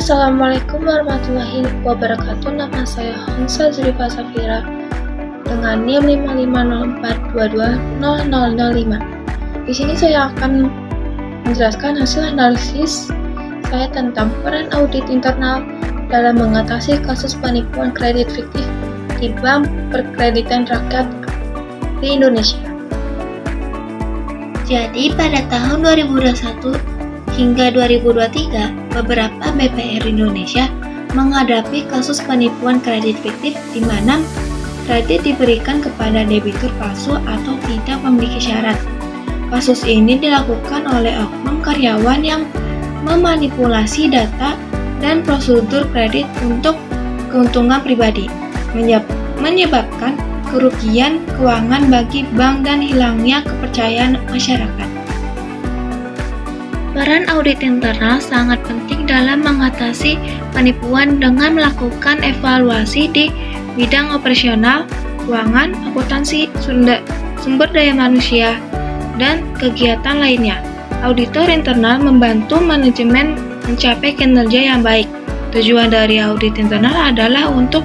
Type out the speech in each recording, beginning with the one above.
Assalamualaikum warahmatullahi wabarakatuh. Nama saya Hansa Zurifa Safira dengan NIM 5504220005. Di sini saya akan menjelaskan hasil analisis saya tentang peran audit internal dalam mengatasi kasus penipuan kredit fiktif di Bank Perkreditan Rakyat di Indonesia. Jadi pada tahun 2021 hingga 2023, beberapa BPR Indonesia menghadapi kasus penipuan kredit fiktif di mana kredit diberikan kepada debitur palsu atau tidak memiliki syarat. Kasus ini dilakukan oleh oknum karyawan yang memanipulasi data dan prosedur kredit untuk keuntungan pribadi, menyebabkan kerugian keuangan bagi bank dan hilangnya kepercayaan masyarakat. Peran audit internal sangat penting dalam mengatasi penipuan dengan melakukan evaluasi di bidang operasional, keuangan, akuntansi, sumber daya manusia, dan kegiatan lainnya. Auditor internal membantu manajemen mencapai kinerja yang baik. Tujuan dari audit internal adalah untuk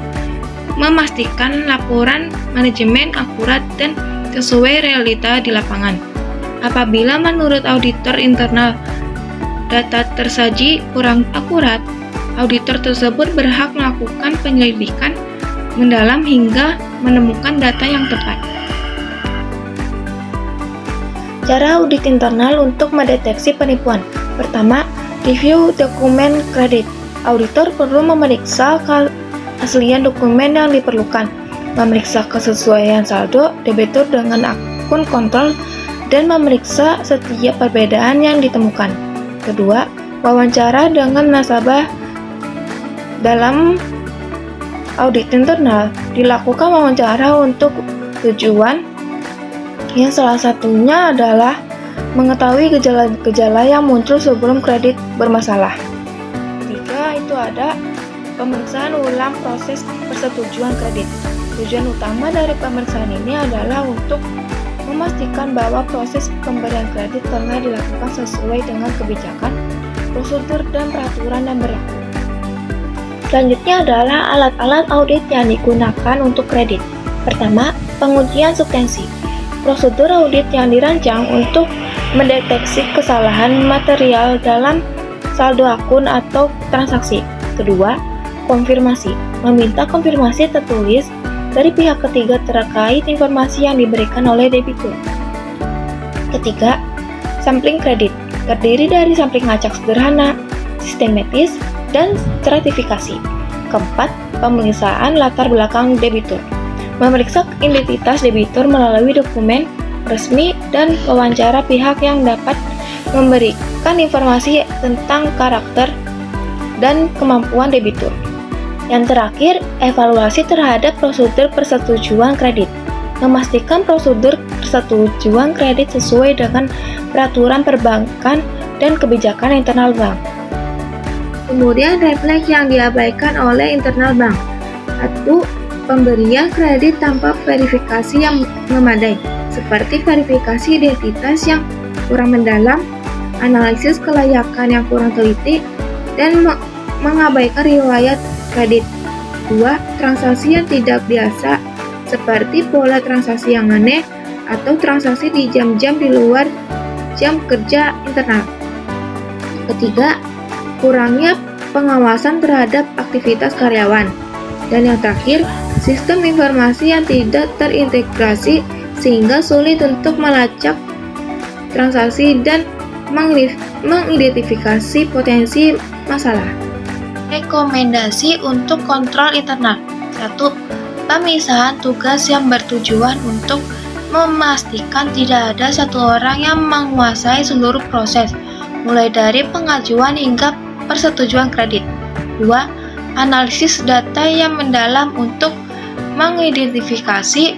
memastikan laporan manajemen akurat dan sesuai realita di lapangan. Apabila menurut auditor internal data tersaji kurang akurat, auditor tersebut berhak melakukan penyelidikan mendalam hingga menemukan data yang tepat. Cara audit internal untuk mendeteksi penipuan. Pertama, review dokumen kredit. Auditor perlu memeriksa keaslian dokumen yang diperlukan, memeriksa kesesuaian saldo debitur dengan akun kontrol, dan memeriksa setiap perbedaan yang ditemukan. Kedua, wawancara dengan nasabah. Dalam audit internal, dilakukan wawancara untuk tujuan yang salah satunya adalah mengetahui gejala-gejala yang muncul sebelum kredit bermasalah. Ketiga, itu ada pemeriksaan ulang proses persetujuan kredit. Tujuan utama dari pemeriksaan ini adalah untuk memastikan bahwa proses pemberian kredit tengah dilakukan sesuai dengan kebijakan, prosedur, dan peraturan yang berlaku. Selanjutnya adalah alat-alat audit yang digunakan untuk kredit. Pertama, pengujian substansi. Prosedur audit yang dirancang untuk mendeteksi kesalahan material dalam saldo akun atau transaksi. Kedua, konfirmasi. Meminta konfirmasi tertulis dari pihak ketiga terkait informasi yang diberikan oleh debitur. Ketiga, sampling kredit. Terdiri dari sampling acak sederhana, sistematis, dan stratifikasi. Keempat, pemeriksaan latar belakang debitur. Memeriksa identitas debitur melalui dokumen resmi dan wawancara pihak yang dapat memberikan informasi tentang karakter dan kemampuan debitur. Yang terakhir, evaluasi terhadap prosedur persetujuan kredit. Memastikan prosedur persetujuan kredit sesuai dengan peraturan perbankan dan kebijakan internal bank. Kemudian, red flag yang diabaikan oleh internal bank. 1. Pemberian kredit tanpa verifikasi yang memadai, seperti verifikasi identitas yang kurang mendalam, analisis kelayakan yang kurang teliti, dan mengabaikan riwayat kredit. 2. Transaksi yang tidak biasa, seperti pola transaksi yang aneh atau transaksi di jam-jam di luar jam kerja internal. Ketiga, kurangnya pengawasan terhadap aktivitas karyawan. Dan yang terakhir, sistem informasi yang tidak terintegrasi sehingga sulit untuk melacak transaksi dan mengidentifikasi potensi masalah. Rekomendasi untuk kontrol internal. 1. Pemisahan tugas yang bertujuan untuk memastikan tidak ada satu orang yang menguasai seluruh proses, mulai dari pengajuan hingga persetujuan kredit. 2. Analisis data yang mendalam untuk mengidentifikasi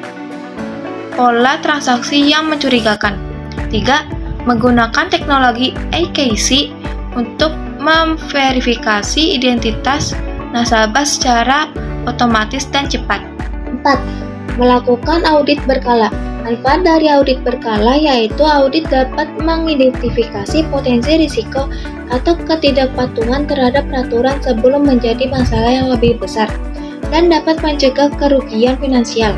pola transaksi yang mencurigakan. 3. Menggunakan teknologi AKC untuk memverifikasi identitas nasabah secara otomatis dan cepat. 4. Melakukan audit berkala. Manfaat dari audit berkala yaitu audit dapat mengidentifikasi potensi risiko atau ketidakpatuhan terhadap peraturan sebelum menjadi masalah yang lebih besar dan dapat mencegah kerugian finansial.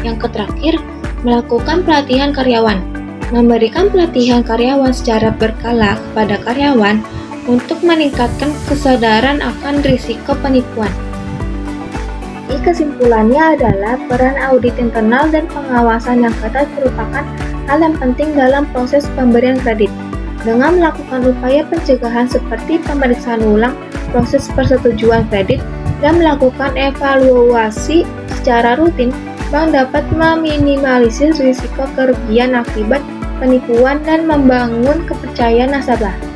Yang terakhir, melakukan pelatihan karyawan. Memberikan pelatihan karyawan secara berkala kepada karyawan untuk meningkatkan kesadaran akan risiko penipuan. Jadi kesimpulannya adalah peran audit internal dan pengawasan yang ketat merupakan hal yang penting dalam proses pemberian kredit. Dengan melakukan upaya pencegahan seperti pemeriksaan ulang proses persetujuan kredit dan melakukan evaluasi secara rutin, bank dapat meminimalisir risiko kerugian akibat penipuan dan membangun kepercayaan nasabah.